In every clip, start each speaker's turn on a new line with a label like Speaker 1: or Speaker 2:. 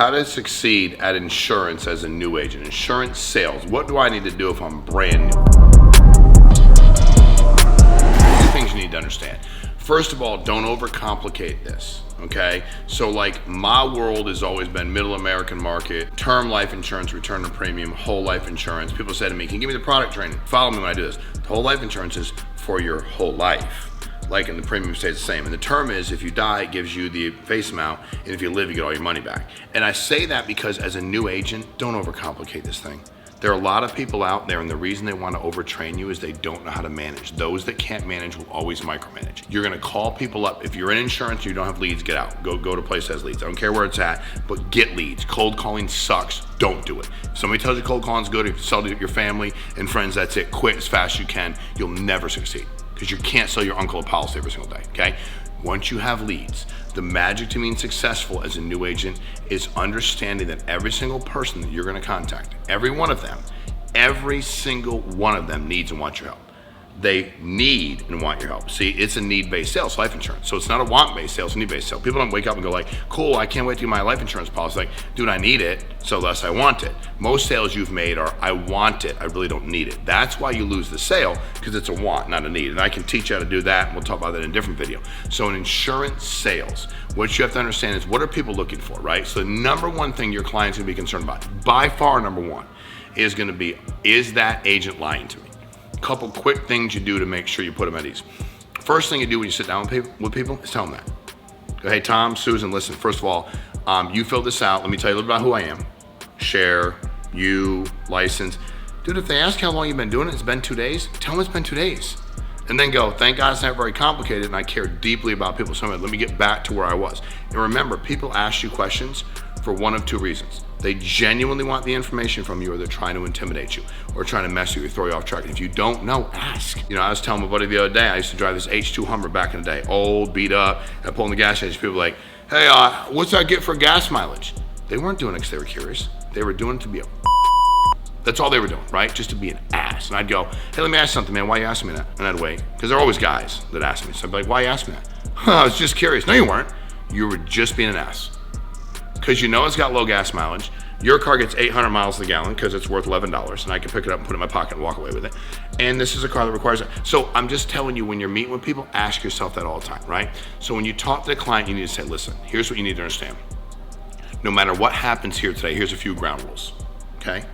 Speaker 1: How to succeed at insurance as a new agent, insurance sales. What do I need to do if I'm brand new? Two things you need to understand. First of all, don't overcomplicate this, okay? So like my world has always been middle American market, term life insurance, return to premium, whole life insurance. People say to me, can you give me the product training? Follow me when I do this. The whole life insurance is for your whole life. Like, and the premium stays the same. And the term is, if you die, it gives you the face amount, and if you live, you get all your money back. And I say that because as a new agent, don't overcomplicate this thing. There are a lot of people out there, and the reason they want to overtrain you is they don't know how to manage. Those that can't manage will always micromanage. You're gonna call people up. If you're in insurance, you don't have leads, get out. Go to a place that has leads. I don't care where it's at, but get leads. Cold calling sucks, don't do it. If somebody tells you cold calling's good, if you sell to your family and friends, that's it. Quit as fast as you can. You'll never succeed, because you can't sell your uncle a policy every single day, okay? Once you have leads, the magic to being successful as a new agent is understanding that every single person that you're gonna contact, every single one of them needs and wants your help. They need and want your help. See, it's a need-based sales, life insurance. So it's not a want-based sales, it's a need-based sale. People don't wake up and go like, cool, I can't wait to do my life insurance policy. Like, dude, I need it, so thus I want it. Most sales you've made are, I want it, I really don't need it. That's why you lose the sale, because it's a want, not a need. And I can teach you how to do that, and we'll talk about that in a different video. So in insurance sales, what you have to understand is, what are people looking for, right? So the number one thing your client's gonna be concerned about, by far number one, is gonna be, is that agent lying to me? Couple quick things you do to make sure you put them at ease. First thing you do when you sit down with people is tell them that. Go, hey, Tom, Susan, listen, first of all, you fill this out. Let me tell you a little about who I am. Share, you, license. Dude, if they ask how long you've been doing it, it's been 2 days, tell them it's been 2 days. And then go, thank God it's not very complicated, and I care deeply about people. So let me get back to where I was. And remember, people ask you questions for one of two reasons. They genuinely want the information from you, or they're trying to intimidate you, or trying to mess with you, throw you off track. And if you don't know, ask. You know, I was telling my buddy the other day, I used to drive this H2 Hummer back in the day, old, beat up, and I pull in the gas station, people were like, hey, what's that get for gas mileage? They weren't doing it because they were curious. They were doing it to be a that's all they were doing, right? Just to be an ass. And I'd go, hey, let me ask you something, man. Why are you asking me that? And I'd wait, because there are always guys that ask me. So I'd be like, why are you asking me that? I was just curious. No, you weren't. You were just being an ass. Because you know it's got low gas mileage. Your car gets 800 miles a gallon because it's worth $11, and I can pick it up and put it in my pocket and walk away with it. And this is a car that requires that. So I'm just telling you, when you're meeting with people, ask yourself that all the time, right? So when you talk to the client, you need to say, listen, here's what you need to understand. No matter what happens here today, here's a few ground rules, okay?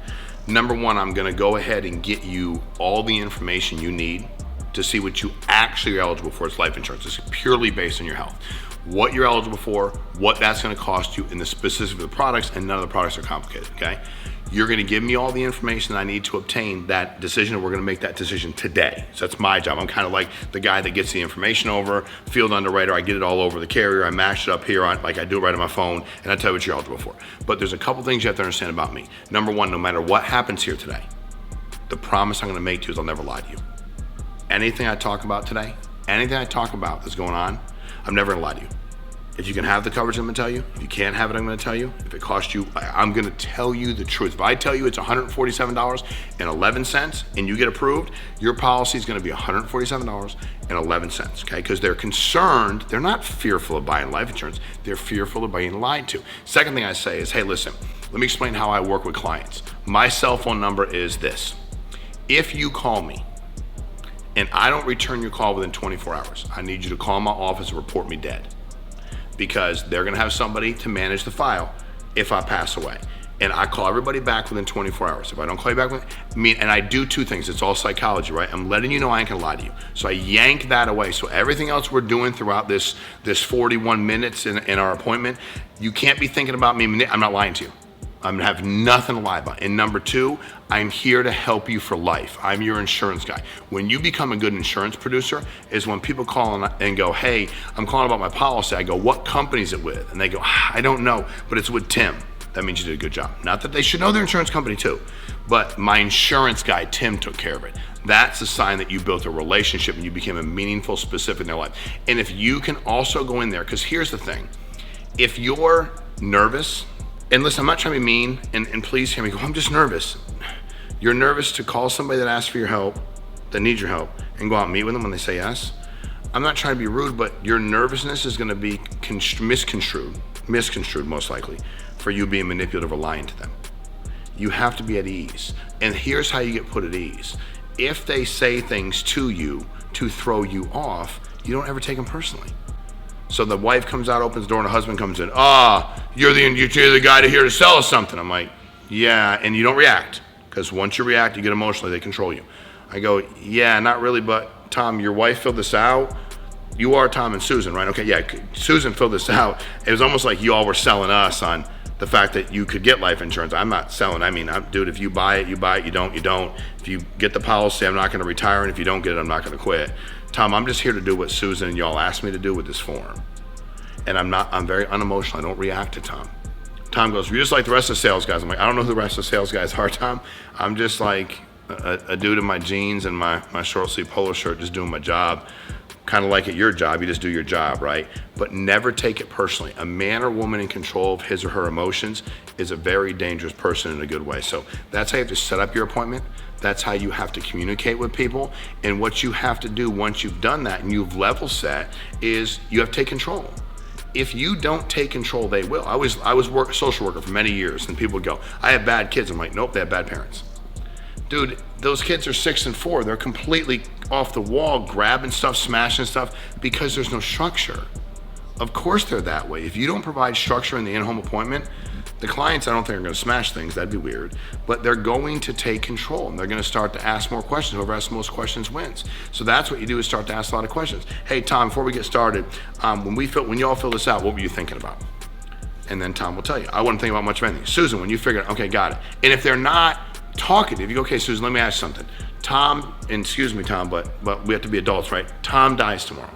Speaker 1: Number one, I'm gonna go ahead and get you all the information you need to see what you actually are eligible for. It's life insurance. It's purely based on your health. What you're eligible for, what that's gonna cost you, and the specifics of the products, and none of the products are complicated, okay? You're gonna give me all the information that I need to obtain that decision, and we're gonna make that decision today. So that's my job. I'm kind of like the guy that gets the information over, field underwriter, I get it all over the carrier, I mash it up here, like I do it right on my phone, and I tell you what you're eligible for. But there's a couple things you have to understand about me. Number one, no matter what happens here today, the promise I'm gonna make to you is I'll never lie to you. Anything I talk about today, anything I talk about that's going on, I'm never gonna lie to you. If you can have the coverage, I'm gonna tell you. If you can't have it, I'm gonna tell you. If it costs you, I'm gonna tell you the truth. If I tell you it's $147.11 and you get approved, your policy is gonna be $147.11, okay? Because they're concerned, they're not fearful of buying life insurance, they're fearful of being lied to. Second thing I say is, hey, listen, let me explain how I work with clients. My cell phone number is this. If you call me and I don't return your call within 24 hours, I need you to call my office and report me dead, because they're gonna have somebody to manage the file if I pass away. And I call everybody back within 24 hours. If I don't call you back, and I do two things, it's all psychology, right? I'm letting you know I ain't gonna lie to you. So I yank that away. So everything else we're doing throughout this 41 minutes in our appointment, you can't be thinking about me, I'm not lying to you. I'm gonna have nothing to lie about. And number two, I'm here to help you for life. I'm your insurance guy. When you become a good insurance producer is when people call and go, hey, I'm calling about my policy. I go, what company is it with? And they go, I don't know, but it's with Tim. That means you did a good job. Not that they should know their insurance company too, but my insurance guy, Tim, took care of it. That's a sign that you built a relationship and you became a meaningful specific in their life. And if you can also go in there, because here's the thing, if you're nervous, and listen, I'm not trying to be mean, and please hear me go, I'm just nervous. You're nervous to call somebody that asks for your help, that needs your help, and go out and meet with them when they say yes. I'm not trying to be rude, but your nervousness is gonna be misconstrued most likely, for you being manipulative or lying to them. You have to be at ease. And here's how you get put at ease. If they say things to you to throw you off, you don't ever take them personally. So the wife comes out, opens the door, and the husband comes in. You're the guy here to sell us something. I'm like, yeah, and you don't react. Because once you react, you get emotional, they control you. I go, yeah, not really, but Tom, your wife filled this out. You are Tom and Susan, right? Okay, yeah, Susan filled this out. It was almost like you all were selling us on the fact that you could get life insurance. I'm not selling. I mean, dude, if you buy it, you buy it. You don't, you don't. If you get the policy, I'm not going to retire. And if you don't get it, I'm not going to quit. Tom, I'm just here to do what Susan and y'all asked me to do with this form. And I'm very unemotional. I don't react to Tom. Tom goes, you're just like the rest of the sales guys. I'm like, I don't know who the rest of the sales guys are, Tom. I'm just like a dude in my jeans and my short sleeve polo shirt just doing my job. Kind of like at your job, you just do your job, right? But never take it personally. A man or woman in control of his or her emotions is a very dangerous person in a good way. So that's how you have to set up your appointment. That's how you have to communicate with people. And what you have to do once you've done that and you've level set is you have to take control. If you don't take control, they will. I was a social worker for many years, and people would go, I have bad kids. I'm like, nope, they have bad parents. Dude, those kids are 6 and 4. They're completely off the wall, grabbing stuff, smashing stuff, because there's no structure. Of course they're that way. If you don't provide structure in the in-home appointment, the clients, I don't think are gonna smash things, that'd be weird, but they're going to take control and they're gonna start to ask more questions. Whoever asks the most questions wins. So that's what you do, is start to ask a lot of questions. Hey, Tom, before we get started, when y'all fill this out, what were you thinking about? And then Tom will tell you, I wasn't thinking about much of anything. Susan, when you figure it, okay, got it. And if they're not talkative, you go, okay, Susan, let me ask you something. Tom, and excuse me, Tom, but we have to be adults, right? Tom dies tomorrow.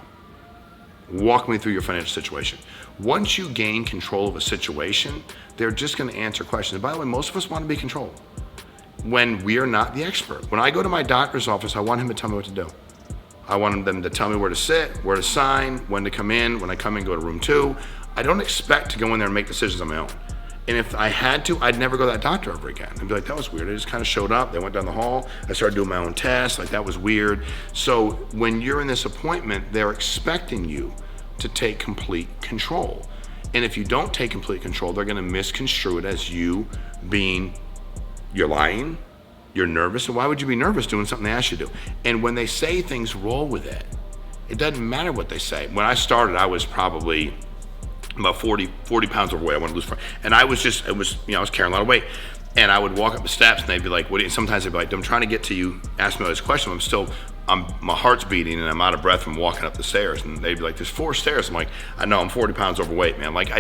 Speaker 1: Walk me through your financial situation. Once you gain control of a situation, they're just gonna answer questions. And by the way, most of us wanna be controlled when we're not the expert. When I go to my doctor's office, I want him to tell me what to do. I want them to tell me where to sit, where to sign, when to come in. When I come in, go to room 2. I don't expect to go in there and make decisions on my own. And if I had to, I'd never go to that doctor ever again. I'd be like, that was weird. I just kind of showed up. They went down the hall. I started doing my own tests. Like, that was weird. So when you're in this appointment, they're expecting you to take complete control. And if you don't take complete control, they're going to misconstrue it as you being, you're lying, you're nervous. And why would you be nervous doing something they asked you to do? And when they say things, roll with it. It doesn't matter what they say. When I started, I was probably about 40 pounds overweight. I wanted to lose 40. And I was carrying a lot of weight. And I would walk up the steps and they'd be like, sometimes they'd be like, I'm trying to get to you, ask me all this question. My heart's beating and I'm out of breath from walking up the stairs. And they'd be like, there's 4 stairs. I'm like, I know, I'm 40 pounds overweight, man. Like,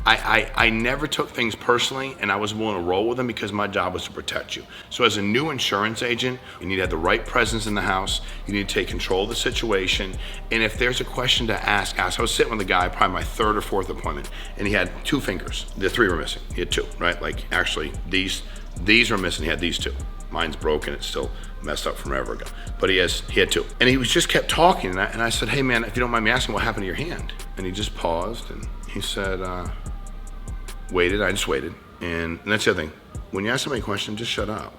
Speaker 1: I never took things personally, and I was willing to roll with them because my job was to protect you. So as a new insurance agent, you need to have the right presence in the house. You need to take control of the situation. And if there's a question to ask. I was sitting with a guy, probably my 3rd or 4th appointment, and he had 2 fingers. The 3 were missing. He had 2, right? Like, actually, these were missing. He had these 2. Mine's broken. It's still messed up from forever ago. But he had 2. And he just kept talking. And I said, hey, man, if you don't mind me asking, what happened to your hand? And he just paused and he said, waited. I just waited. And that's the other thing. When you ask somebody a question, just shut up.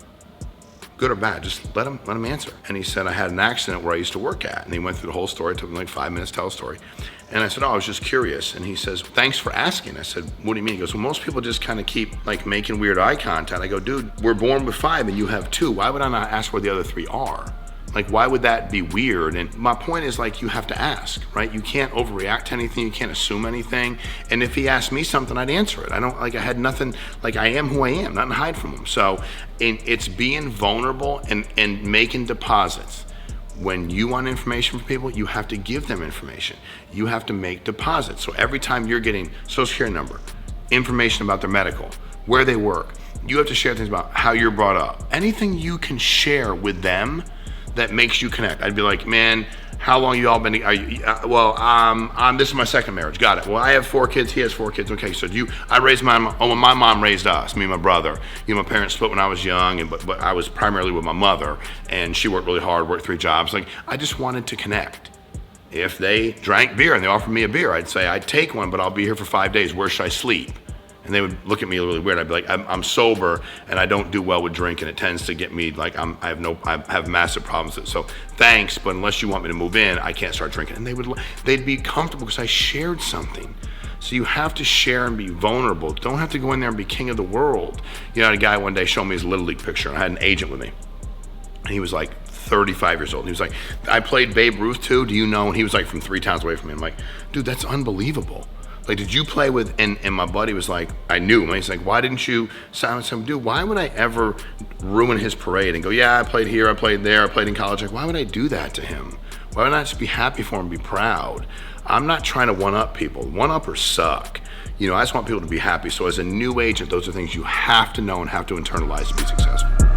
Speaker 1: Good or bad, just let him answer. And he said, I had an accident where I used to work at. And he went through the whole story. It took him like 5 minutes to tell a story. And I said, I was just curious. And he says, thanks for asking. I said, what do you mean? He goes, well, most people just kind of keep like making weird eye contact. I go, dude, we're born with 5 and you have 2. Why would I not ask where the other 3 are? Like, why would that be weird? And my point is, like, you have to ask, right? You can't overreact to anything. You can't assume anything. And if he asked me something, I'd answer it. I had nothing, like, I am who I am, nothing to hide from him. So it's being vulnerable and making deposits. When you want information from people, you have to give them information. You have to make deposits. So every time you're getting social security number, information about their medical, where they work, you have to share things about how you're brought up. Anything you can share with them that makes you connect. I'd be like, man, how long you all been? This is my 2nd marriage. Got it. Well, I have 4 kids. He has 4 kids. Okay, so I raised my mom raised us, me and my brother. My parents split when I was young, but I was primarily with my mother, and she worked really hard, worked 3 jobs. Like, I just wanted to connect. If they drank beer and they offered me a beer, I'd say, I'd take one, but I'll be here for 5 days. Where should I sleep? And they would look at me really weird. I'd be like, I'm sober and I don't do well with drinking. It tends to get me like I have massive problems with it. So thanks, but unless you want me to move in, I can't start drinking. And they'd be comfortable because I shared something. So you have to share and be vulnerable. Don't have to go in there and be king of the world. You know, I had a guy one day show me his Little League picture, and I had an agent with me. And he was like 35 years old. And he was like, I played Babe Ruth too, do you know? And he was like from 3 towns away from me. I'm like, dude, that's unbelievable. Like, did you play with, and my buddy was like, I knew him. He's like, why didn't you sign with some dude? Why would I ever ruin his parade and go, yeah, I played here, I played there, I played in college. Like, why would I do that to him? Why would I not just be happy for him, be proud? I'm not trying to one-up people. One-uppers suck. You know, I just want people to be happy. So as a new agent, those are things you have to know and have to internalize to be successful.